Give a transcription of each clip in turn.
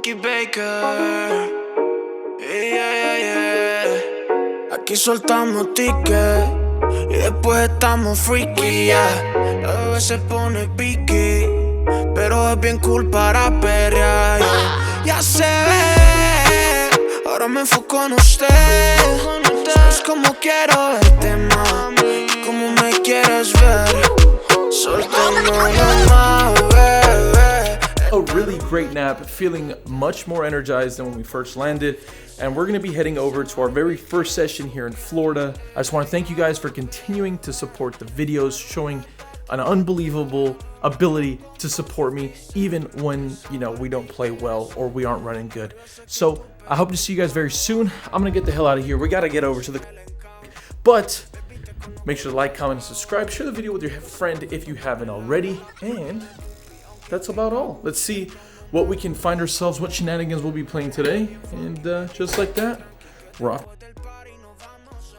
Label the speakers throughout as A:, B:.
A: Ricky Baker. Aquí soltamos ticket y después estamos freaky, yeah. La bebé se pone piqui, pero es bien cool para perrear, yeah. Ya se ve, ahora me enfoco en usted. Sabes cómo quiero verte, mami, cómo me quieres ver. Soltémonos más, bebé.
B: A really great nap, feeling much more energized than when we first landed, and we're going to be heading over to our very first session here in Florida. I just want to thank you guys for continuing to support the videos, showing an unbelievable ability to support me even when, you know, we don't play well or we aren't running good. So I hope to see you guys very soon. I'm gonna get the hell out of here. We got to get over to the but make sure to like, comment, and subscribe. Share the video with your friend if you haven't already, and that's about all. Let's see what we can find ourselves, what shenanigans we'll be playing today, and just like that, we're off.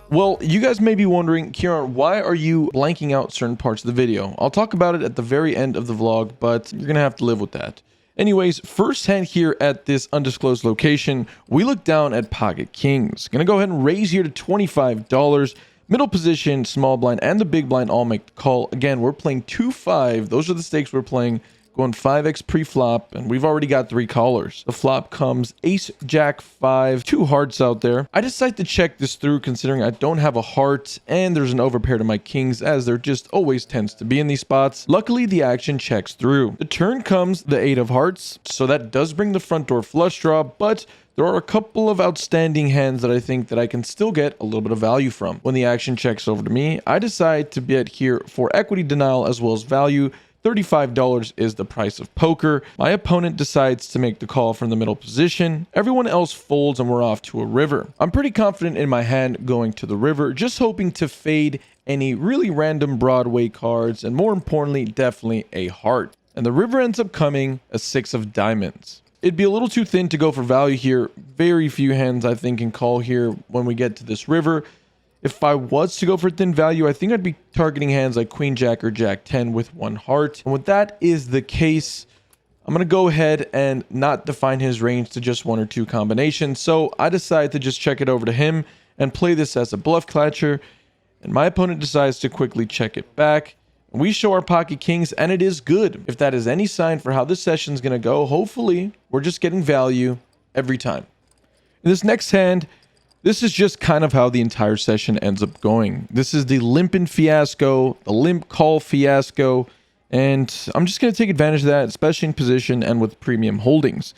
B: Well, you guys may be wondering, KIRAN, why are you blanking out certain parts of the video? I'll talk about it at the very end of the vlog, but you're gonna have to live with that. Anyways, first hand here at this undisclosed location, we look down at pocket kings. Gonna go ahead and raise here to $25. Middle position, small blind, and the big blind all make the call. Again, we're playing 2-5. Those are the stakes we're playing. Going 5x pre-flop, and we've already got 3 callers. The flop comes ace, jack, 5, 2 hearts out there. I decide to check this through considering I don't have a heart, and there's an overpair to my kings, as there just always tends to be in these spots. Luckily, the action checks through. The turn comes the 8 of hearts, so that does bring the front door flush draw, but there are a couple of outstanding hands that I think that I can still get a little bit of value from. When the action checks over to me, I decide to bet here for equity denial as well as value. $35 is the price of poker. My opponent decides to make the call from the middle position. Everyone else folds and we're off to a river. I'm pretty confident in my hand going to the river, just hoping to fade any really random Broadway cards, and more importantly, definitely a heart. And the river ends up coming a 6 of diamonds. It'd be a little too thin to go for value here. Very few hands I think can call here when we get to this river. If I was to go for thin value, I think I'd be targeting hands like Queen Jack or Jack 10 with 1 heart. And with that is the case, I'm going to go ahead and not define his range to just 1 or 2 combinations. So I decide to just check it over to him and play this as a bluff clatcher. And my opponent decides to quickly check it back. And we show our pocket kings, and it is good. If that is any sign for how this session is going to go, hopefully we're just getting value every time. In this next hand, this is just kind of how the entire session ends up going. This is the limping fiasco, the limp call fiasco, and I'm just going to take advantage of that, especially in position and with premium holdings.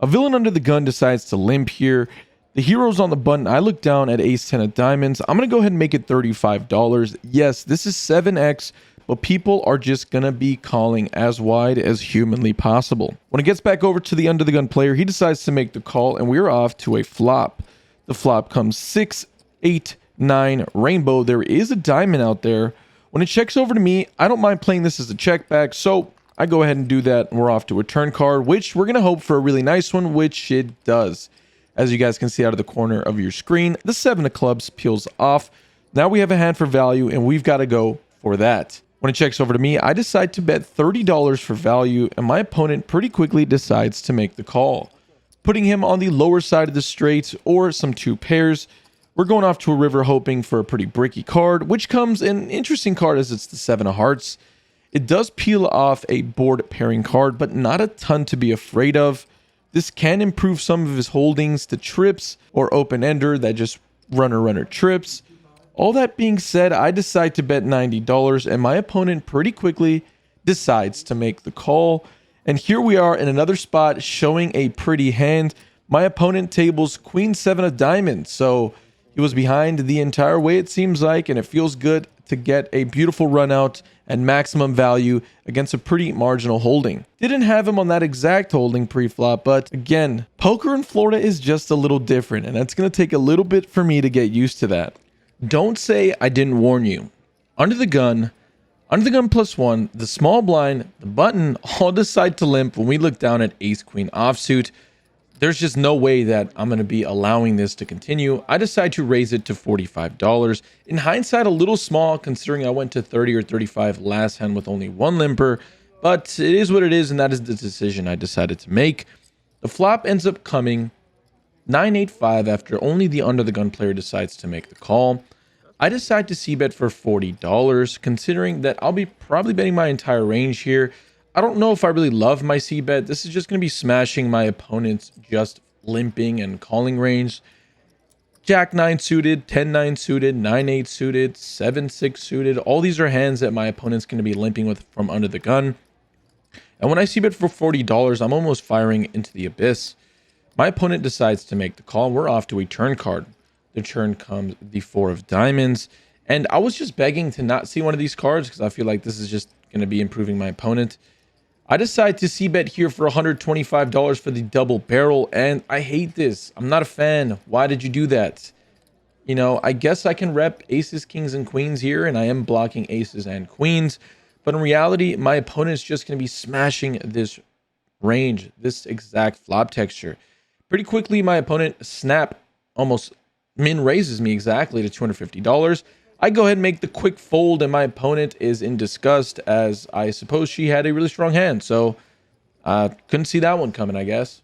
B: A villain under the gun decides to limp here. The hero's on the button. I look down at ace 10 of diamonds. I'm going to go ahead and make it $35. Yes, this is 7x, but people are just going to be calling as wide as humanly possible. When it gets back over to the under the gun player, he decides to make the call, and we're off to a flop. The flop comes 6, 8, 9, rainbow. There is a diamond out there. When it checks over to me, I don't mind playing this as a check back, so I go ahead and do that, and we're off to a turn card, which we're going to hope for a really nice one, which it does. As you guys can see out of the corner of your screen, the 7 of clubs peels off. Now we have a hand for value, and we've got to go for that. When it checks over to me, I decide to bet $30 for value, and my opponent pretty quickly decides to make the call, putting him on the lower side of the straight or some 2 pairs. We're going off to a river hoping for a pretty bricky card, which comes an interesting card as it's the 7 of hearts. It does peel off a board pairing card, but not a ton to be afraid of. This can improve some of his holdings to trips or open-ender that just runner trips. All that being said, I decide to bet $90, and my opponent pretty quickly decides to make the call. And here we are in another spot showing a pretty hand. My opponent tables Queen 7 of diamonds, so he was behind the entire way it seems like, and it feels good to get a beautiful run out and maximum value against a pretty marginal holding. Didn't have him on that exact holding pre-flop, but again, poker in Florida is just a little different, and that's going to take a little bit for me to get used to that. Don't say I didn't warn you. Under the gun +1, the small blind, the button all decide to limp when we look down at ace queen offsuit. There's just no way that I'm going to be allowing this to continue. I decide to raise it to $45. In hindsight, a little small considering I went to 30 or 35 last hand with only 1 limper, but it is what it is, and that is the decision I decided to make. The flop ends up coming 9-8-5 after only the under the gun player decides to make the call. I decide to c-bet for $40, considering that I'll be probably betting my entire range here. I don't know if I really love my c-bet. This is just going to be smashing my opponent's just limping and calling range. Jack 9 suited, 10 9 suited, 9 8 suited, 7 6 suited. All these are hands that my opponent's going to be limping with from under the gun. And when I c-bet for $40, I'm almost firing into the abyss. My opponent decides to make the call. We're off to a turn card. The turn comes the 4 of diamonds. And I was just begging to not see one of these cards because I feel like this is just going to be improving my opponent. I decide to c-bet here for $125 for the double barrel, and I hate this. I'm not a fan. Why did you do that? You know, I guess I can rep aces, kings, and queens here, and I am blocking aces and queens. But in reality, my opponent's just going to be smashing this range, this exact flop texture. Pretty quickly, my opponent almost min raises me exactly to $250. I go ahead and make the quick fold, and my opponent is in disgust, as I suppose she had a really strong hand. So couldn't see that one coming, I guess.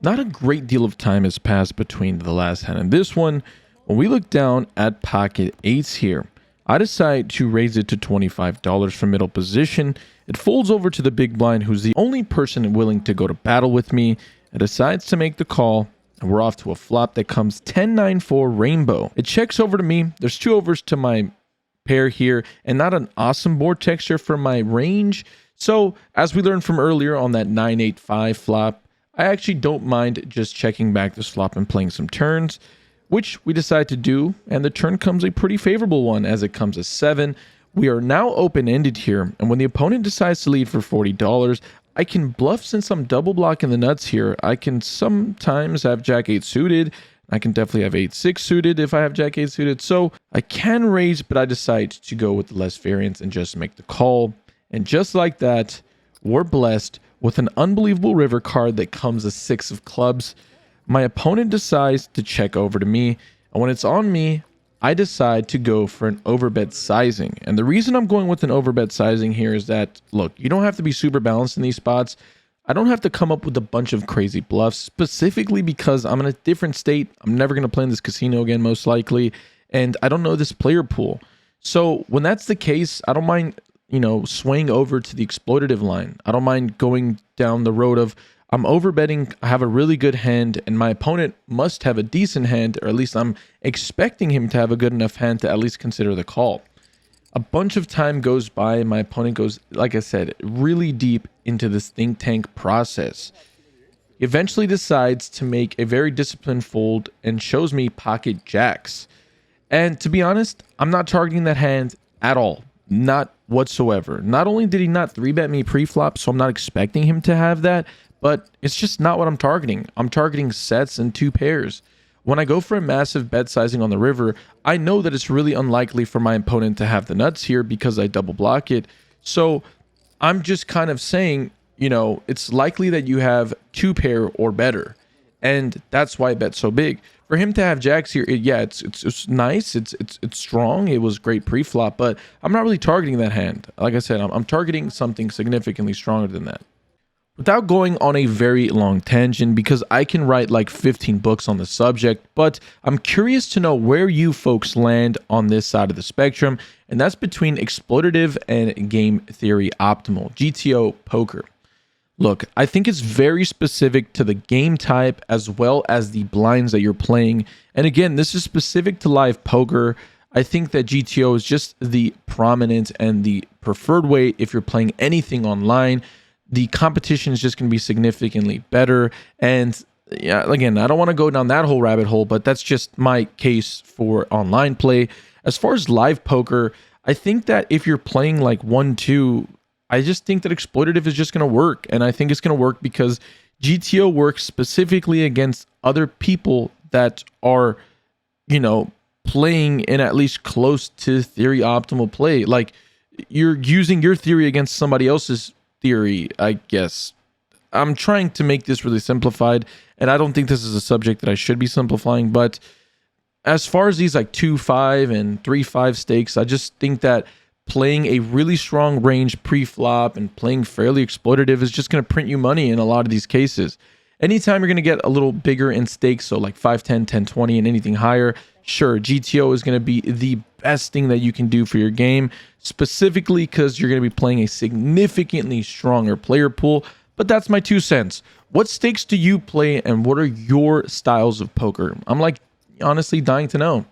B: Not a great deal of time has passed between the last hand and this one. When we look down at pocket eights here, I decide to raise it to $25 from middle position. It folds over to the big blind, who's the only person willing to go to battle with me, and decides to make the call. And we're off to a flop that comes 10-9-4 rainbow. It checks over to me. There's 2 overs to my pair here, and not an awesome board texture for my range. So, as we learned from earlier on that 9-8-5 flop, I actually don't mind just checking back this flop and playing some turns, which we decide to do, and the turn comes a pretty favorable one as it comes a 7. We are now open-ended here, and when the opponent decides to lead for $40, I can bluff since I'm double blocking the nuts here. I can sometimes have Jack 8 suited. I can definitely have 8-6 suited if I have Jack 8 suited. So I can raise, but I decide to go with the less variance and just make the call. And just like that, we're blessed with an unbelievable river card that comes a 6 of clubs. My opponent decides to check over to me. And when it's on me, I decide to go for an overbet sizing. And the reason I'm going with an overbet sizing here is that, look, you don't have to be super balanced in these spots. I don't have to come up with a bunch of crazy bluffs, specifically because I'm in a different state. I'm never going to play in this casino again, most likely. And I don't know this player pool. So when that's the case, I don't mind, swaying over to the exploitative line. I don't mind going down the road of, I'm overbetting, I have a really good hand, and my opponent must have a decent hand, or at least I'm expecting him to have a good enough hand to at least consider the call. A bunch of time goes by, and my opponent goes, like I said, really deep into this think tank process. He eventually decides to make a very disciplined fold and shows me pocket jacks. And to be honest, I'm not targeting that hand at all. Not whatsoever. Not only did he not 3-bet me pre-flop, so I'm not expecting him to have that, but it's just not what I'm targeting. I'm targeting sets and 2 pairs. When I go for a massive bet sizing on the river, I know that it's really unlikely for my opponent to have the nuts here because I double block it. So I'm just kind of saying, it's likely that you have 2 pair or better. And that's why I bet so big. For him to have jacks here, it's nice. It's strong. It was great pre-flop, but I'm not really targeting that hand. Like I said, I'm targeting something significantly stronger than that. Without going on a very long tangent, because I can write like 15 books on the subject, but I'm curious to know where you folks land on this side of the spectrum, and that's between exploitative and game theory optimal, GTO poker. Look, I think it's very specific to the game type as well as the blinds that you're playing, and again, this is specific to live poker. I think that GTO is just the prominent and the preferred way if you're playing anything online. The competition is just going to be significantly better. And yeah, again, I don't want to go down that whole rabbit hole, but that's just my case for online play. As far as live poker, I think that if you're playing like 1-2, I just think that exploitative is just going to work. And I think it's going to work because GTO works specifically against other people that are, playing in at least close to theory optimal play. Like you're using your theory against somebody else's theory, I guess. I'm trying to make this really simplified, and I don't think this is a subject that I should be simplifying, but as far as these like 2-5 and 3-5 stakes, I just think that playing a really strong range pre-flop and playing fairly exploitative is just going to print you money in a lot of these cases. Anytime you're going to get a little bigger in stakes, so like 5, 10, 10, 20, and anything higher, sure, GTO is going to be the best thing that you can do for your game, specifically because you're going to be playing a significantly stronger player pool. But that's my 2 cents. What stakes do you play, and what are your styles of poker? I'm like honestly dying to know.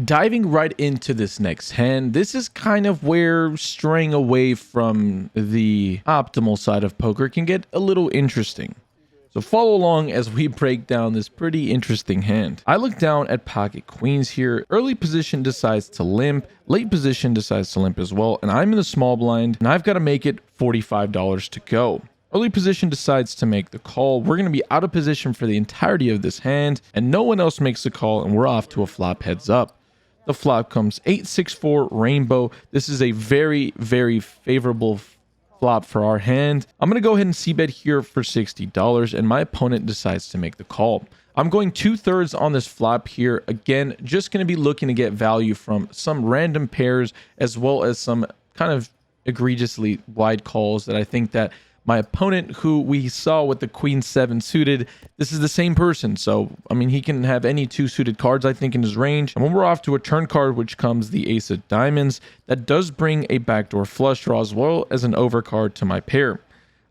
B: Diving right into this next hand, this is kind of where straying away from the optimal side of poker can get a little interesting. So follow along as we break down this pretty interesting hand. I look down at pocket queens here. Early position decides to limp, late position decides to limp as well, and I'm in the small blind, and I've got to make it $45 to go. Early position decides to make the call. We're going to be out of position for the entirety of this hand, and no one else makes the call, and we're off to a flop heads up. The flop comes 8-6-4 rainbow. This is a very, very favorable flop for our hand. I'm going to go ahead and c-bet here for $60, and my opponent decides to make the call. I'm going 2/3 on this flop here. Again, just going to be looking to get value from some random pairs, as well as some kind of egregiously wide calls that I think that my opponent, who we saw with the Queen 7 suited, this is the same person. So, I mean, he can have any 2 suited cards, I think, in his range. And when we're off to a turn card, which comes the Ace of Diamonds, that does bring a backdoor flush draw as well as an overcard to my pair.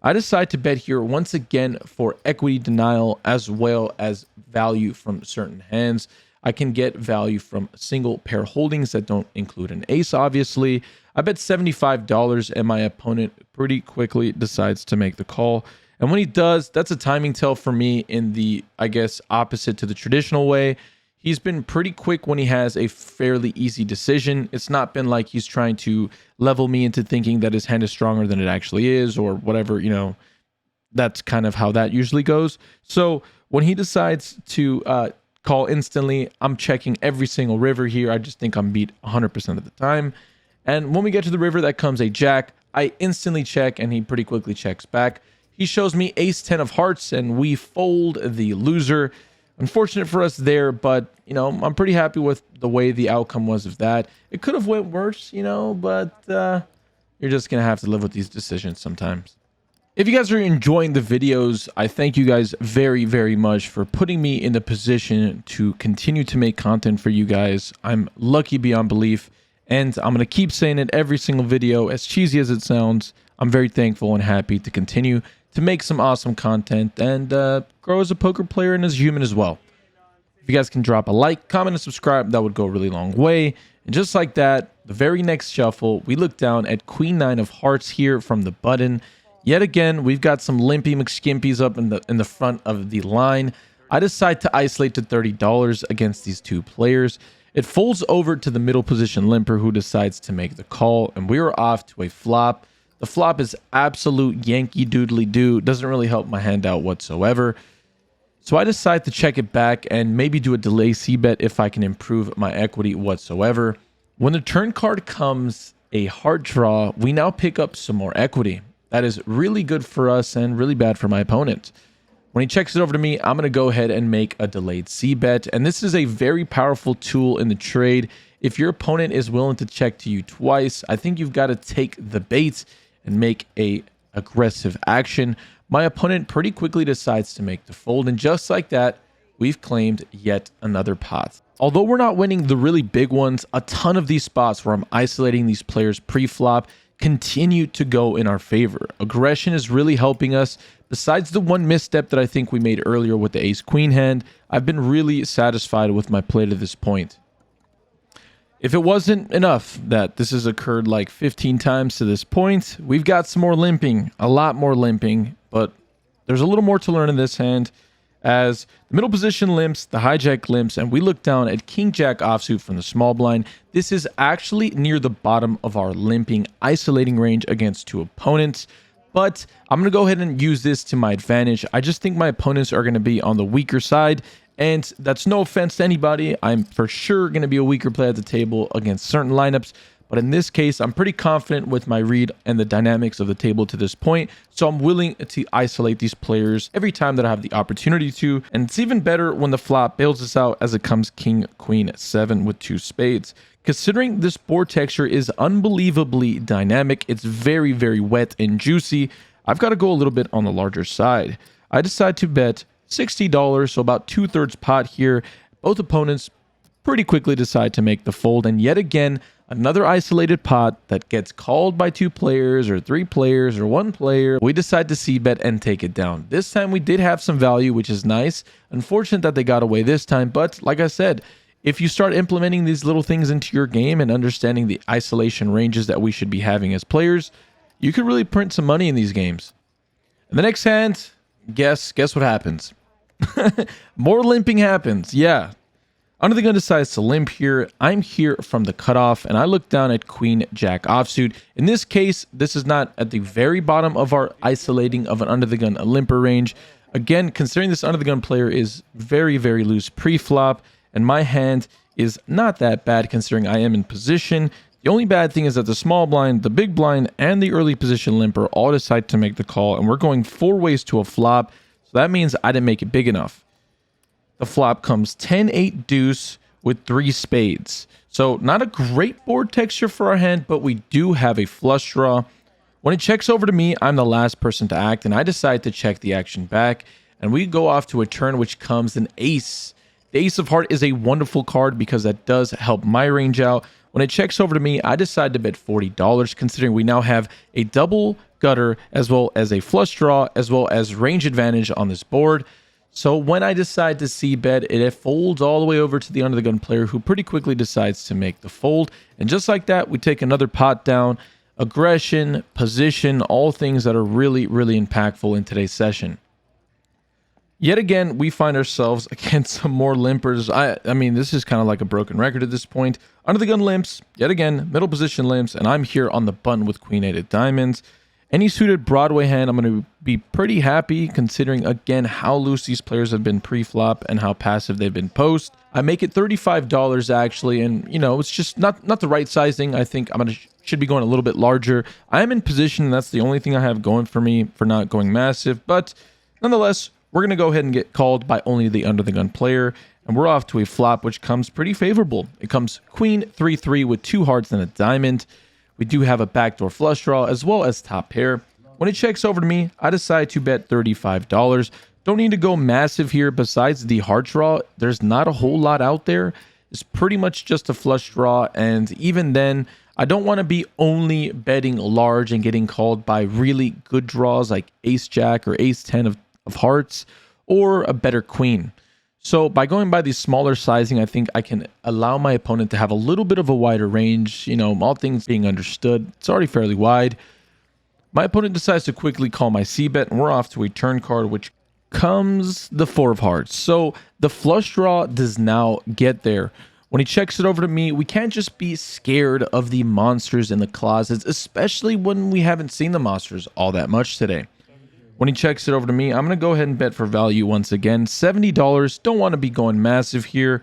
B: I decide to bet here once again for equity denial as well as value from certain hands. I can get value from single pair holdings that don't include an ace, obviously. I bet $75, and my opponent pretty quickly decides to make the call. And when he does, that's a timing tell for me in the, I guess, opposite to the traditional way. He's been pretty quick when he has a fairly easy decision. It's not been like he's trying to level me into thinking that his hand is stronger than it actually is or whatever, you know. That's kind of how that usually goes. So when he decides to call instantly, I'm checking every single river here. I just think I'm beat 100% of the time. And when we get to the river, that comes a jack. I instantly check, and he pretty quickly checks back. He shows me ace 10 of hearts, and we fold the loser. Unfortunate for us there, but, you know, I'm pretty happy with the way the outcome was of that. It could have went worse, you know, but you're just going to have to live with these decisions sometimes. If you guys are enjoying the videos, I thank you guys very, very much for putting me in the position to continue to make content for you guys. I'm lucky beyond belief. And I'm going to keep saying it every single video, as cheesy as it sounds. I'm very thankful and happy to continue to make some awesome content and grow as a poker player and as a human as well. If you guys can drop a like, comment, and subscribe, that would go a really long way. And just like that, the very next shuffle, we look down at Queen 9 of hearts here from the button. Yet again, we've got some limpy McSkimpies up in the front of the line. I decide to isolate to $30 against these 2 players. It folds over to the middle position limper, who decides to make the call, and we are off to a flop. The flop is absolute Yankee doodly doo. Doesn't really help my hand out whatsoever. So I decide to check it back and maybe do a delay c-bet if I can improve my equity whatsoever. When the turn card comes a hard draw, we now pick up some more equity. That is really good for us and really bad for my opponent. When he checks it over to me, I'm going to go ahead and make a delayed c-bet. And this is a very powerful tool in the trade. If your opponent is willing to check to you twice, I think you've got to take the bait and make a aggressive action. My opponent pretty quickly decides to make the fold. And just like that, we've claimed yet another pot. Although we're not winning the really big ones, a ton of these spots where I'm isolating these players pre-flop continue to go in our favor. Aggression is really helping us. Besides the one misstep that I think we made earlier with the ace-queen hand, I've been really satisfied with my play to this point. If it wasn't enough that this has occurred like 15 times to this point, we've got some more limping, a lot more limping, but there's a little more to learn in this hand. As the middle position limps, the hijack limps, and we look down at king-jack offsuit from the small blind. This is actually near the bottom of our limping isolating range against 2 opponents. But I'm going to go ahead and use this to my advantage. I just think my opponents are going to be on the weaker side. And that's no offense to anybody. I'm for sure going to be a weaker player at the table against certain lineups. But in this case, I'm pretty confident with my read and the dynamics of the table to this point. So I'm willing to isolate these players every time that I have the opportunity to. And it's even better when the flop bails us out as it comes king, queen, 7 with 2 spades. Considering this board texture is unbelievably dynamic, it's very, very wet and juicy, I've got to go a little bit on the larger side. I decide to bet $60, so about 2/3 pot here. Both opponents pretty quickly decide to make the fold, and yet again, another isolated pot that gets called by 2 players or 3 players or 1 player. We decide to c-bet and take it down. This time we did have some value, which is nice. Unfortunate that they got away this time, but like I said, if you start implementing these little things into your game and understanding the isolation ranges that we should be having as players, you could really print some money in these games. In the next hand, guess what happens? More limping happens. Yeah. Under the gun decides to limp here. I'm here from the cutoff, and I look down at Queen Jack offsuit. In this case, this is not at the very bottom of our isolating of an under the gun limper range. Again, considering this under the gun player is very, very loose pre-flop, and my hand is not that bad considering I am in position. The only bad thing is that the small blind, the big blind, and the early position limper all decide to make the call, and we're going 4 ways to a flop, so that means I didn't make it big enough. The flop comes 10-8 deuce with 3 spades. So not a great board texture for our hand, but we do have a flush draw. When it checks over to me, I'm the last person to act, and I decide to check the action back, and we go off to a turn which comes an ace. The ace of heart is a wonderful card because that does help my range out. When it checks over to me, I decide to bet $40, considering we now have a double gutter as well as a flush draw as well as range advantage on this board. So when I decide to c-bet, it folds all the way over to the under the gun player, who pretty quickly decides to make the fold. And just like that, we take another pot down. Aggression, position, all things that are really, really impactful in today's session. Yet again, we find ourselves against some more limpers. I mean, this is kind of like a broken record at this point. Under the gun limps, yet again, middle position limps, and I'm here on the button with Queen-8 of diamonds. Any suited Broadway hand, I'm going to be pretty happy considering, again, how loose these players have been pre-flop and how passive they've been post. I make it $35 actually, and, you know, it's just not the right sizing. I think should be going a little bit larger. I am in position, and that's the only thing I have going for me for not going massive, but nonetheless, we're going to go ahead and get called by only the under the gun player, and we're off to a flop which comes pretty favorable. It comes Queen 3-3 with 2 hearts and a diamond. We do have a backdoor flush draw as well as top pair. When it checks over to me, I decide to bet $35. Don't need to go massive here. Besides the heart draw, there's not a whole lot out there. It's pretty much just a flush draw, and even then, I don't want to be only betting large and getting called by really good draws like ace jack or ace 10 of hearts or a better queen. So by going by the smaller sizing, I think I can allow my opponent to have a little bit of a wider range. You know, all things being understood, it's already fairly wide. My opponent decides to quickly call my c-bet, and we're off to a turn card, which comes the 4 of hearts. So the flush draw does now get there. When he checks it over to me, we can't just be scared of the monsters in the closets, especially when we haven't seen the monsters all that much today. When he checks it over to me, I'm going to go ahead and bet for value once again. $70. Don't want to be going massive here.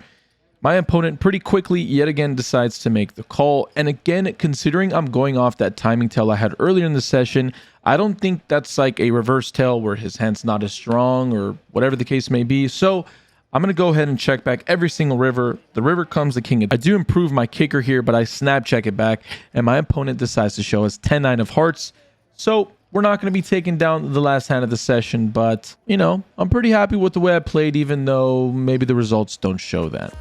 B: My opponent pretty quickly yet again decides to make the call. And again, considering I'm going off that timing tail I had earlier in the session, I don't think that's like a reverse tail where his hand's not as strong or whatever the case may be. So I'm going to go ahead and check back every single river. The river comes the king. I do improve my kicker here, but I snap check it back. And my opponent decides to show us 10-9 of hearts. So we're not going to be taking down the last hand of the session, but, you know, I'm pretty happy with the way I played, even though maybe the results don't show that.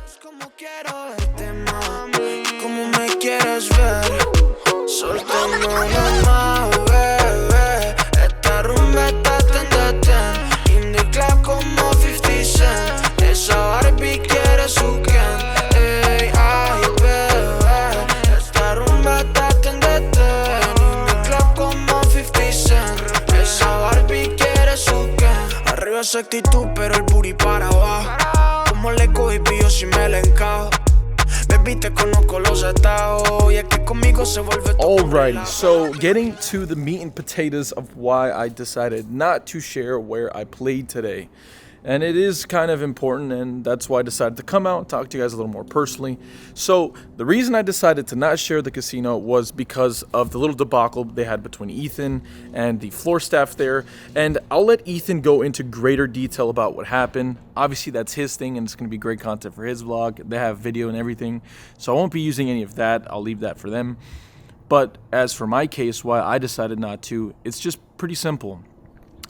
A: Esa actitud, pero el booty para abajo. Como le cogí pillo si me la encajo. Baby, te conozco los estados. Y es que conmigo se vuelve todo.
B: Alrighty, so getting to the meat and potatoes of why I decided not to share where I played today. And it is kind of important, and that's why I decided to come out and talk to you guys a little more personally. So the reason I decided to not share the casino was because of the little debacle they had between Ethan and the floor staff there. And I'll let Ethan go into greater detail about what happened. Obviously, that's his thing, and it's going to be great content for his vlog. They have video and everything, so I won't be using any of that. I'll leave that for them. But as for my case, why I decided not to, it's just pretty simple.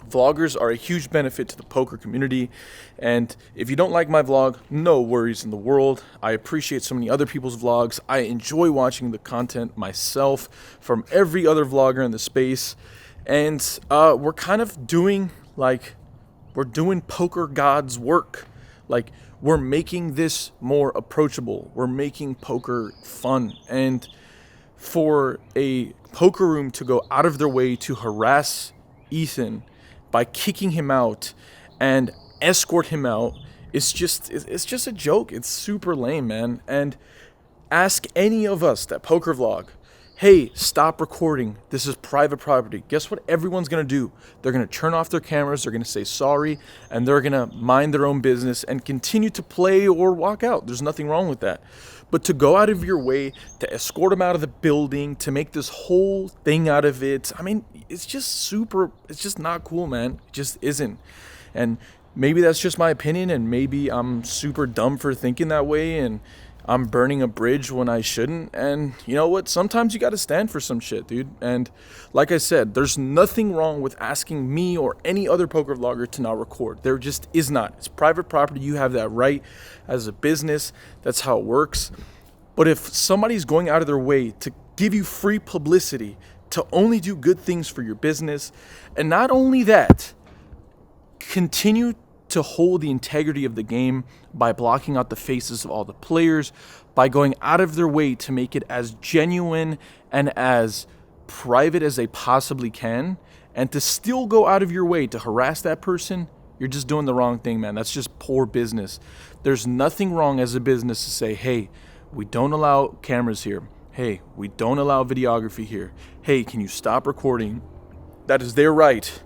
B: Vloggers are a huge benefit to the poker community, and if you don't like my vlog, no worries in the world. I appreciate so many other people's vlogs. I enjoy watching the content myself from every other vlogger in the space, and we're kind of doing we're doing poker gods work. Like, we're making this more approachable. We're making poker fun, and for a poker room to go out of their way to harass Ethan by kicking him out and escort him out, it's just a joke. It's super lame, man. And ask any of us that poker vlog, hey, stop recording, this is private property. Guess what everyone's gonna do? They're gonna turn off their cameras, they're gonna say sorry, and they're gonna mind their own business and continue to play or walk out. There's nothing wrong with that. But to go out of your way to escort him out of the building, to make this whole thing out of it, I mean, it's just not cool, man. It just isn't. And maybe that's just my opinion, and maybe I'm super dumb for thinking that way, and I'm burning a bridge when I shouldn't. And you know what? Sometimes you gotta stand for some shit, dude. And like I said, there's nothing wrong with asking me or any other poker vlogger to not record. There just is not. It's private property. You have that right as a business. That's how it works. But if somebody's going out of their way to give you free publicity, to only do good things for your business, and not only that, continue to hold the integrity of the game by blocking out the faces of all the players, by going out of their way to make it as genuine and as private as they possibly can, and to still go out of your way to harass that person, you're just doing the wrong thing, man. That's just poor business. There's nothing wrong as a business to say, hey, we don't allow cameras here. Hey, we don't allow videography here. Hey, can you stop recording? That is their right.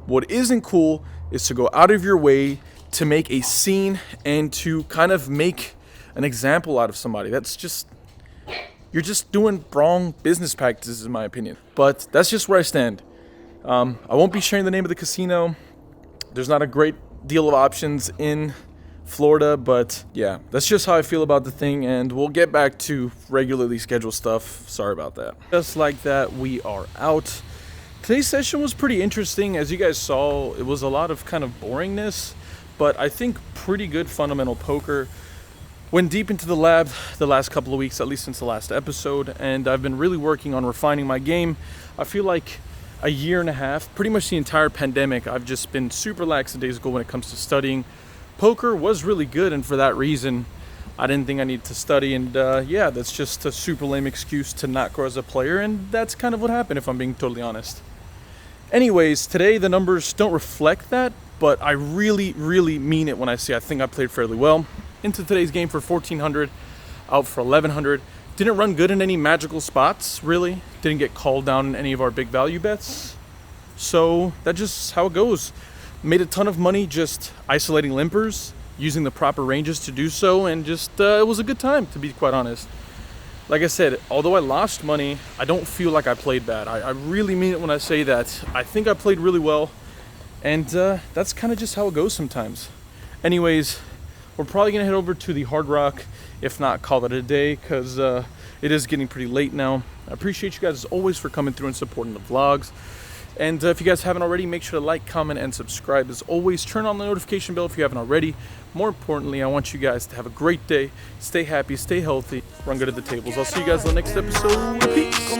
B: What isn't cool is to go out of your way to make a scene and to kind of make an example out of somebody. You're just doing wrong business practices, in my opinion. But that's just where I stand. I won't be sharing the name of the casino. There's not a great deal of options in Florida, but yeah, that's just how I feel about the thing, and we'll get back to regularly scheduled stuff. Sorry about that. Just like that, we are out. Today's session was pretty interesting. As you guys saw, it was a lot of kind of boringness, but I think pretty good fundamental poker. Went deep into the lab the last couple of weeks, at least since the last episode, and I've been really working on refining my game. I feel like a year and a half, pretty much the entire pandemic, I've just been super lackadaisical when it comes to studying. Poker was really good, and for that reason, I didn't think I needed to study, and yeah, that's just a super lame excuse to not grow as a player, and that's kind of what happened, if I'm being totally honest. Anyways, today the numbers don't reflect that, but I really, really mean it when I say I think I played fairly well. Into today's game for 1,400, out for 1,100. Didn't run good in any magical spots, really. Didn't get called down in any of our big value bets. So that's just how it goes. Made a ton of money just isolating limpers, using the proper ranges to do so, and just it was a good time, to be quite honest. Like I said, although I lost money, I don't feel like I played bad. I really mean it when I say that. I think I played really well, and that's kind of just how it goes sometimes. Anyways, we're probably going to head over to the Hard Rock, if not call it a day, because it is getting pretty late now. I appreciate you guys as always for coming through and supporting the vlogs. And if you guys haven't already, make sure to like, comment, and subscribe. As always, turn on the notification bell if you haven't already. More importantly, I want you guys to have a great day. Stay happy, stay healthy, run good at the tables. I'll see you guys in the next episode. Peace.